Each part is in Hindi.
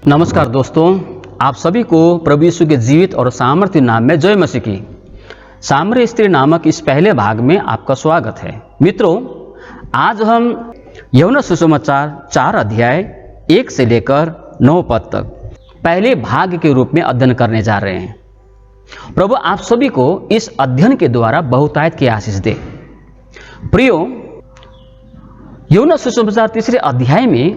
नमस्कार दोस्तों, आप सभी को प्रभु यीशु के जीवित और सामर्थ्य नाम में जय मसीह की। सामरी स्त्री नामक इस पहले भाग में आपका स्वागत है। मित्रों, आज हम यूहन्ना सुसमाचार 4 अध्याय 1 से लेकर 9 पद तक पहले भाग के रूप में अध्ययन करने जा रहे हैं। प्रभु आप सभी को इस अध्ययन के द्वारा बहुतायत की आशीष दे। प्रियो, यूहन्ना सुसमाचार 3 अध्याय में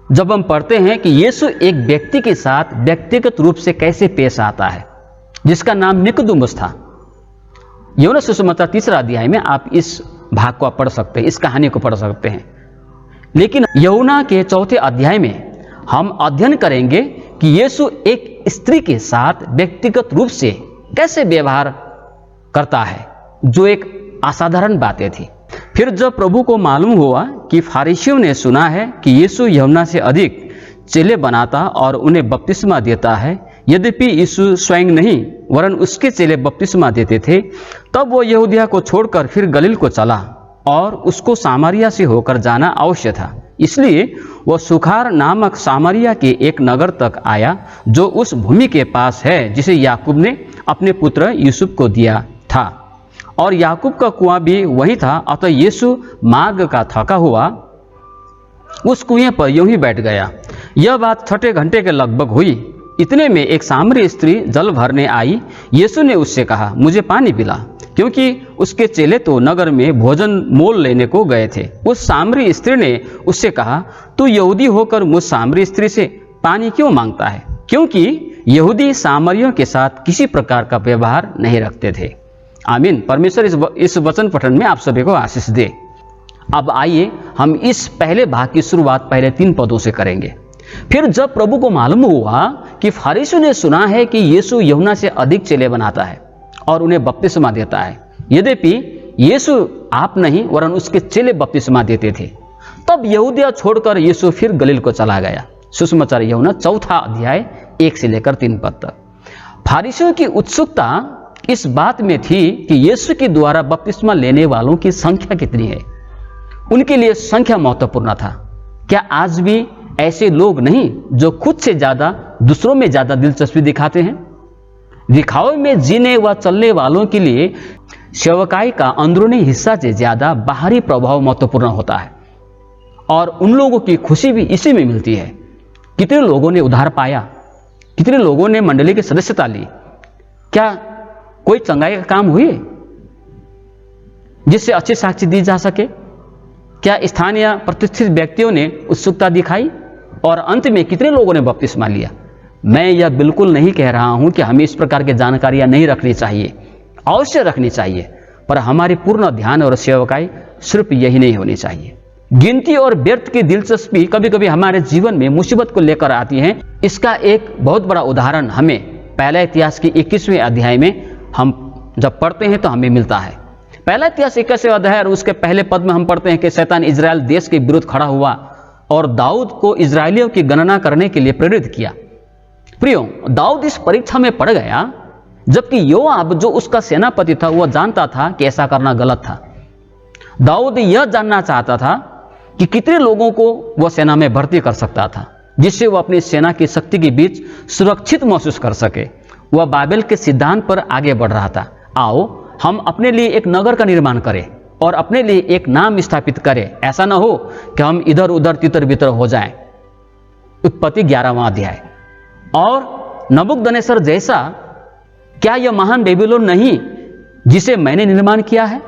जब हम पढ़ते हैं कि यीशु एक व्यक्ति के साथ व्यक्तिगत रूप से कैसे पेश आता है, जिसका नाम निकोदेमुस था। यूहन्ना सुसमाचार 3 अध्याय में आप इस भाग को पढ़ सकते हैं, इस कहानी को पढ़ सकते हैं। लेकिन यूहन्ना के 4 अध्याय में हम अध्ययन करेंगे कि यीशु एक स्त्री के साथ व्यक्तिगत रूप से कैसे व्यवहार करता है, जो एक असाधारण बातें थी। फिर जब प्रभु को मालूम हुआ कि फरीसियों ने सुना है कि यीशु यूहन्ना से अधिक चेले बनाता और उन्हें बपतिस्मा देता है, यद्यपि यीशु स्वयं नहीं वरन उसके चेले बपतिस्मा देते थे, तब वो यहूदिया को छोड़कर फिर गलील को चला और उसको सामरिया से होकर जाना अवश्य था। इसलिए वह सुखार नामक सामरिया के एक नगर तक आया, जो उस भूमि के पास है जिसे याकूब ने अपने पुत्र यूसुफ को दिया था, और याकूब का कुआं भी वही था। अतः यीशु मार्ग का थका हुआ उस कुएं पर यूं ही बैठ गया। यह बात 6 घंटे के लगभग हुई। इतने में एक सामरी स्त्री जल भरने आई। यीशु ने उससे कहा, मुझे पानी पिला, क्योंकि उसके चेले तो नगर में भोजन मोल लेने को गए थे। उस सामरी स्त्री ने उससे कहा, तू यहूदी होकर मुझ सामरी स्त्री से पानी क्यों मांगता है? क्योंकि यहूदी सामरियों के साथ किसी प्रकार का व्यवहार नहीं रखते थे। आमीन। परमेश्वर इस वचन पठन में आप सभी को आशीष दे। अब आइए हम इस पहले भाग की शुरुआत पहले 3 पदों से करेंगे। फिर जब प्रभु को मालूम हुआ कि फरीसियों ने सुना है कि यीशु यूहन्ना से अधिक चेले बनाता है और उन्हें बपतिस्मा देता है, यद्यपि यीशु आप नहीं वरन उसके चेले बपतिस्मा देते थे, तब यहूदिया छोड़कर यीशु फिर गलील को चला गया। सुसमाचार यूहन्ना 4 अध्याय 1 से लेकर 3 पद तक। फरीसियों की उत्सुकता इस बात में थी कि यीशु के द्वारा बपतिस्मा लेने वालों की संख्या कितनी है। उनके लिए संख्या महत्वपूर्ण था। क्या आज भी ऐसे लोग नहीं जो खुद से ज्यादा दूसरों में ज्यादा दिलचस्पी दिखाते हैं? दिखावे में जीने व चलने वालों के लिए सेवकाई का अंदरूनी हिस्सा से ज्यादा बाहरी प्रभाव महत्वपूर्ण होता है, और उन लोगों की खुशी भी इसी में मिलती है। कितने लोगों ने उद्धार पाया? कितने लोगों ने मंडली की सदस्यता ली? क्या कोई चंगाई का काम हुई जिससे अच्छी साक्षी दी जा सके? क्या स्थानीय प्रतिष्ठित व्यक्तियों ने उत्सुकता दिखाई? और अंत में कितने लोगों ने बपतिस्मा लिया? मैं यह बिल्कुल नहीं कह रहा हूं कि हमें इस प्रकार की जानकारियां नहीं रखनी चाहिए, अवश्य रखनी चाहिए, पर हमारी पूर्ण ध्यान और सेवकाई सिर्फ यही नहीं होनी चाहिए। गिनती और व्यर्थ की दिलचस्पी कभी कभी हमारे जीवन में मुसीबत को लेकर आती है। इसका एक बहुत बड़ा उदाहरण हमें पहला इतिहास की 21वें अध्याय में हम जब पढ़ते हैं तो हमें मिलता है। पहला इतिहास 21वें अध्याय और उसके पहले पद में हम पढ़ते हैं कि शैतान इजराइल देश के विरुद्ध खड़ा हुआ और दाऊद को इजरायलियों की गणना करने के लिए प्रेरित किया। प्रियो, दाऊद इस परीक्षा में पड़ गया, जबकि योआब जो उसका सेनापति था वह जानता था कि ऐसा करना गलत था। दाऊद यह जानना चाहता था कि कितने लोगों को वह सेना में भर्ती कर सकता था, जिससे वह अपनी सेना की शक्ति के बीच सुरक्षित महसूस कर सके। वह बाबेल के सिद्धांत पर आगे बढ़ रहा था। आओ हम अपने लिए एक नगर का निर्माण करें और अपने लिए एक नाम स्थापित करें। ऐसा न हो कि हम इधर उधर तितर बितर हो जाएं। उत्पत्ति 11वां अध्याय। और नबूकदनेस्सर जैसा क्या यह महान बेबीलोन नहीं जिसे मैंने निर्माण किया है?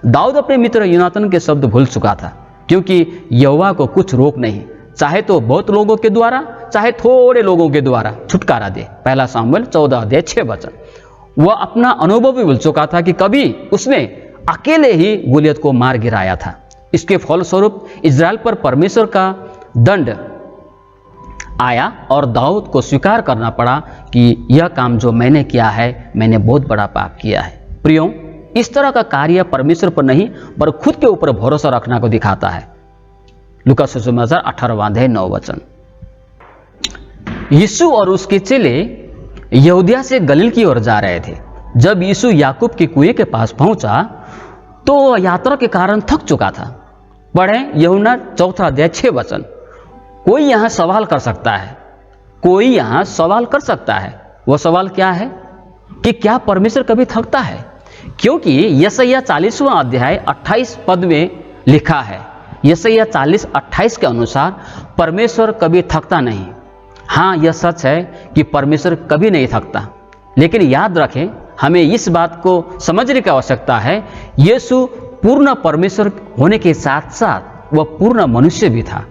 दाऊद अपने मित्र यूनातन के शब्द भूल चुका था, क्योंकि यहोवा को कुछ रोक नहीं, चाहे तो बहुत लोगों के द्वारा चाहे थोड़े लोगों के द्वारा छुटकारा दे। पहला सामुएल 14 अध्याय 6 वचन। वह अपना अनुभव भी भूल चुका था कि कभी उसने अकेले ही गोलियत को मार गिराया था। इसके फलस्वरूप इजराइल पर परमेश्वर का दंड आया और दाऊद को स्वीकार करना पड़ा कि यह काम जो मैंने किया है, मैंने बहुत बड़ा पाप किया है। प्रियो, इस तरह का कार्य परमेश्वर पर नहीं पर खुद के ऊपर भरोसा रखना को दिखाता है। लूका सुसमाचार 18वां अध्याय 9 वचन। यीशु और उसके चेले यहूदिया से गलील की ओर जा रहे थे। जब यीशु याकूब के कुएं के पास पहुंचा तो वह यात्रा के कारण थक चुका था। पढ़ें यूहन्ना 4:6। कोई यहाँ सवाल कर सकता है, कोई यहाँ सवाल कर सकता है। वह सवाल क्या है कि क्या परमेश्वर कभी थकता है? क्योंकि यशायाह 40:28 में लिखा है, यशायाह 40:28 के अनुसार परमेश्वर कभी थकता नहीं। हाँ, यह सच है कि परमेश्वर कभी नहीं थकता, लेकिन याद रखें, हमें इस बात को समझने की आवश्यकता है, यीशु पूर्ण परमेश्वर होने के साथ साथ वह पूर्ण मनुष्य भी था।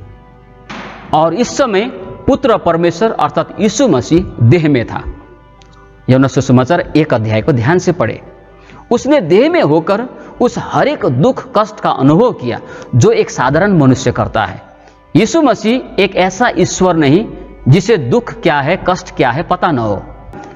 और इस समय पुत्र परमेश्वर अर्थात यीशु मसीह देह में था। यूहन्ना सुसमाचार 1 को ध्यान से पढ़े। उसने देह में होकर उस हर एक दुख कष्ट का अनुभव किया जो एक साधारण मनुष्य करता है। यीशु मसीह एक ऐसा ईश्वर नहीं जिसे दुख क्या है, कष्ट क्या है पता न हो।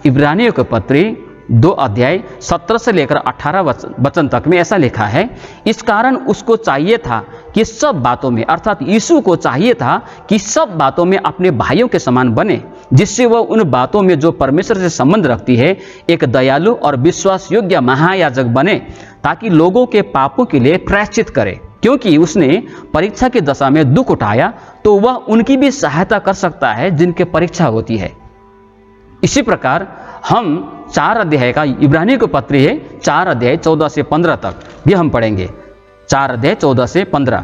इब्रानियों के पत्री 2:17 से लेकर 18 वचन तक में ऐसा लिखा है, इस कारण उसको चाहिए था कि सब बातों में, अर्थात यीशु को चाहिए था कि सब बातों में अपने भाइयों के समान बने, जिससे वह उन बातों में जो परमेश्वर से संबंध रखती है एक दयालु और विश्वास योग्य महायाजक बने, ताकि लोगों के पापों के लिए प्रायश्चित करे। क्योंकि उसने परीक्षा की दशा में दुख उठाया, तो वह उनकी भी सहायता कर सकता है जिनके परीक्षा होती है। इसी प्रकार हम 4 का इब्रानियों को पत्री है 4:14 से 15 तक भी हम पढ़ेंगे। 4:14 से 15।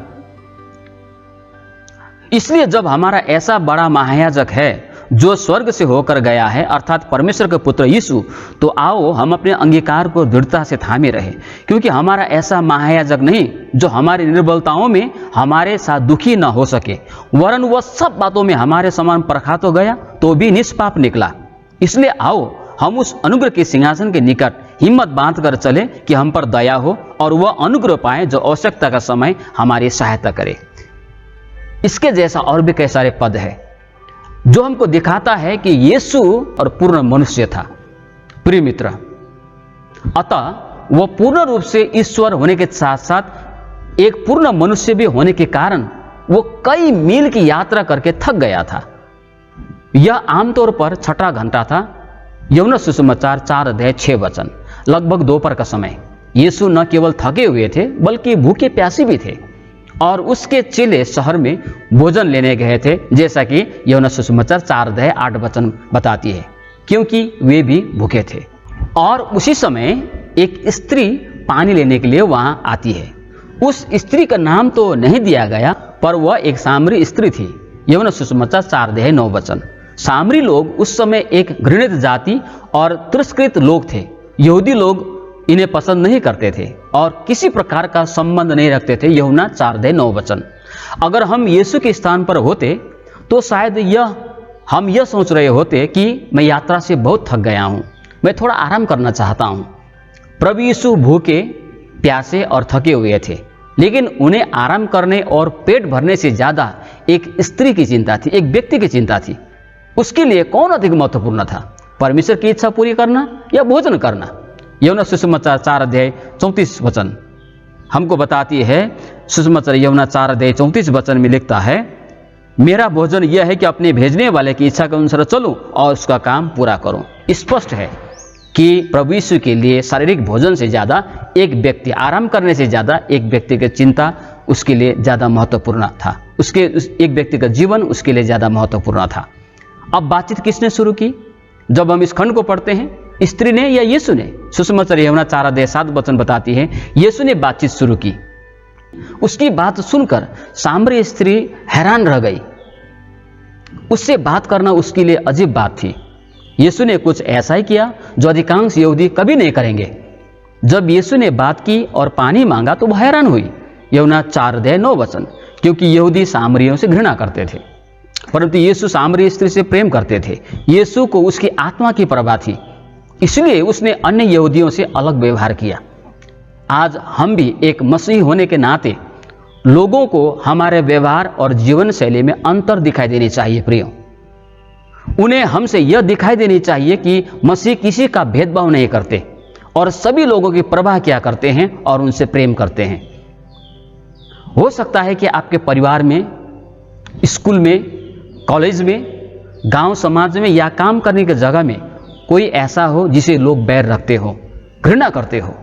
इसलिए जब हमारा ऐसा बड़ा महायाजक है जो स्वर्ग से होकर गया है, अर्थात परमेश्वर के पुत्र यीशु, तो आओ हम अपने अंगीकार को दृढ़ता से थामे रहे। क्योंकि हमारा ऐसा महायाजक नहीं जो हमारी निर्बलताओं में हमारे साथ दुखी न हो सके, वरन वह सब बातों में हमारे समान परखा तो गया तो भी निष्पाप निकला। इसलिए आओ हम उस अनुग्रह के सिंहासन के निकट हिम्मत बांध कर चले कि हम पर दया हो और वह अनुग्रह पाए जो आवश्यकता का समय हमारी सहायता करे। इसके जैसा और भी कई सारे पद है जो हमको दिखाता है कि यीशु और पूर्ण मनुष्य था। प्रिय मित्र, अतः वह पूर्ण रूप से ईश्वर होने के साथ साथ एक पूर्ण मनुष्य भी होने के कारण वो कई मील की यात्रा करके थक गया था। यह आमतौर पर 6 घंटा था। यूहन्ना सुसमाचार 4:6, लगभग दोपहर का समय। यीशु न केवल थके हुए थे बल्कि भूखे प्यासे भी थे, और उसके चेले शहर में भोजन लेने गए थे, जैसा कि यूहन्ना सुसमाचार 4:8 बताती है, क्योंकि वे भी भूखे थे। और उसी समय एक स्त्री पानी लेने के लिए वहां आती है। उस स्त्री का नाम तो नहीं दिया गया, पर वह एक सामरी स्त्री थी। यूहन्ना सुसमाचार 4:9। सामरी लोग उस समय एक घृणित जाति और तिरस्कृत लोग थे। यहूदी लोग इन्हें पसंद नहीं करते थे और किसी प्रकार का संबंध नहीं रखते थे। यूहन्ना 4:9। अगर हम यीशु के स्थान पर होते तो शायद हम यह सोच रहे होते कि मैं यात्रा से बहुत थक गया हूँ, मैं थोड़ा आराम करना चाहता हूँ। प्रभु यीशु भूखे प्यासे और थके हुए थे, लेकिन उन्हें आराम करने और पेट भरने से ज़्यादा एक स्त्री की चिंता थी, एक व्यक्ति की चिंता थी। उसके लिए कौन अधिक महत्वपूर्ण था, परमेश्वर की इच्छा पूरी करना या भोजन करना? यूहन्ना सुसमाचार 4:34 हमको बताती है। सुसमाचार यूहन्ना 4:34 में लिखता है, मेरा भोजन यह है कि अपने भेजने वाले की इच्छा के अनुसार चलूं और उसका काम पूरा करूं। स्पष्ट है कि प्रभु यीशु के लिए शारीरिक भोजन से ज़्यादा एक व्यक्ति आराम करने से ज़्यादा एक व्यक्ति की चिंता उसके लिए ज़्यादा महत्वपूर्ण था। एक व्यक्ति का जीवन उसके लिए ज़्यादा महत्वपूर्ण था। अब बातचीत किसने शुरू की? जब हम इस खंड को पढ़ते हैं, स्त्री ने या यीशु ने? सुसमाचार यूहन्ना 4:7 बताती है, यीशु ने बातचीत शुरू की। उसकी बात सुनकर सामरी स्त्री हैरान रह गई। उससे बात करना उसके लिए अजीब बात थी। यीशु ने कुछ ऐसा ही किया जो अधिकांश यहूदी कभी नहीं करेंगे। जब यीशु ने बात की और पानी मांगा तो वह हैरान हुई। यूहन्ना 4:9, क्योंकि यहूदी सामरियों से घृणा करते थे, परंतु यीशु सामरी स्त्री से प्रेम करते थे। यीशु को उसकी आत्मा की परवाह थी, इसलिए उसने अन्य यहूदियों से अलग व्यवहार किया। आज हम भी एक मसीही होने के नाते लोगों को हमारे व्यवहार और जीवन शैली में अंतर दिखाई देनी चाहिए। प्रियो, उन्हें हमसे यह दिखाई देनी चाहिए कि मसीह किसी का भेदभाव नहीं करते और सभी लोगों की परवाह क्या करते हैं और उनसे प्रेम करते हैं। हो सकता है कि आपके परिवार में, स्कूल में, कॉलेज में, गांव समाज में या काम करने की जगह में कोई ऐसा हो जिसे लोग बैर रखते हो, घृणा करते हो।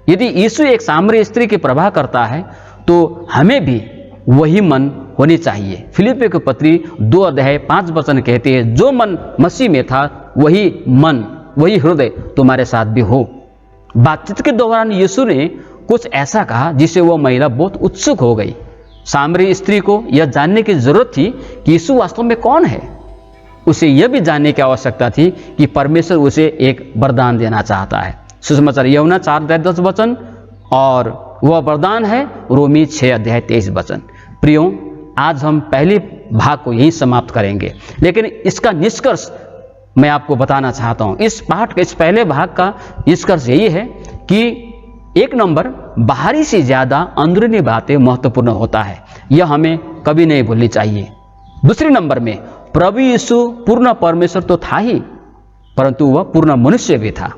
यदि यीशु एक सामरी स्त्री की प्रभा करता है तो हमें भी वही मन होनी चाहिए। फिलिपियों की पत्री 2:5 कहते हैं, जो मन मसीह में था वही मन, वही हृदय तुम्हारे साथ भी हो। बातचीत के दौरान यीशु ने कुछ ऐसा कहा जिससे वह महिला बहुत उत्सुक हो गई। सामरी स्त्री को यह जानने की जरूरत थी कि यीशु वास्तव में कौन है। उसे यह भी जानने की आवश्यकता थी कि परमेश्वर उसे एक वरदान देना चाहता है। सुसमाचार यूहन्ना 4:10 और वह वरदान है रोमी 6:23। प्रियो, आज हम पहले भाग को यहीं समाप्त करेंगे, लेकिन इसका निष्कर्ष मैं आपको बताना चाहता हूं। इस पाठ के इस पहले भाग का निष्कर्ष यही है कि 1 नंबर, बाहरी से ज्यादा अंदरूनी बातें महत्वपूर्ण होता है, यह हमें कभी नहीं भूलनी चाहिए। दूसरे नंबर में, प्रभु यीशु पूर्ण परमेश्वर तो था ही, परंतु वह पूर्ण मनुष्य भी था।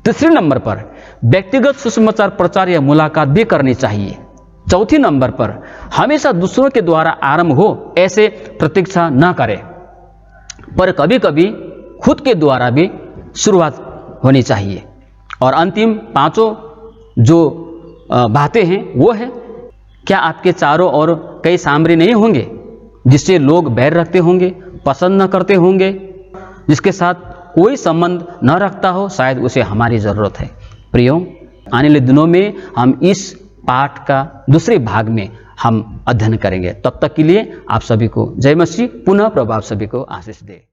तीसरे नंबर पर, व्यक्तिगत सुसमाचार प्रचार या मुलाकात भी करनी चाहिए। चौथी नंबर पर, हमेशा दूसरों के द्वारा आरंभ हो ऐसे प्रतीक्षा न करें, पर कभी कभी खुद के द्वारा भी शुरुआत होनी चाहिए। और अंतिम 5 जो बातें हैं वो है, क्या आपके चारों ओर कई सामरी नहीं होंगे जिससे लोग बैर रखते होंगे, पसंद न करते होंगे, जिसके साथ कोई संबंध न रखता हो? शायद उसे हमारी जरूरत है। प्रियो, आने वाले दिनों में हम इस पाठ का दूसरे भाग में हम अध्ययन करेंगे। तब तक के लिए आप सभी को जय मसीह। पुनः प्रभु आप सभी को आशीष दे।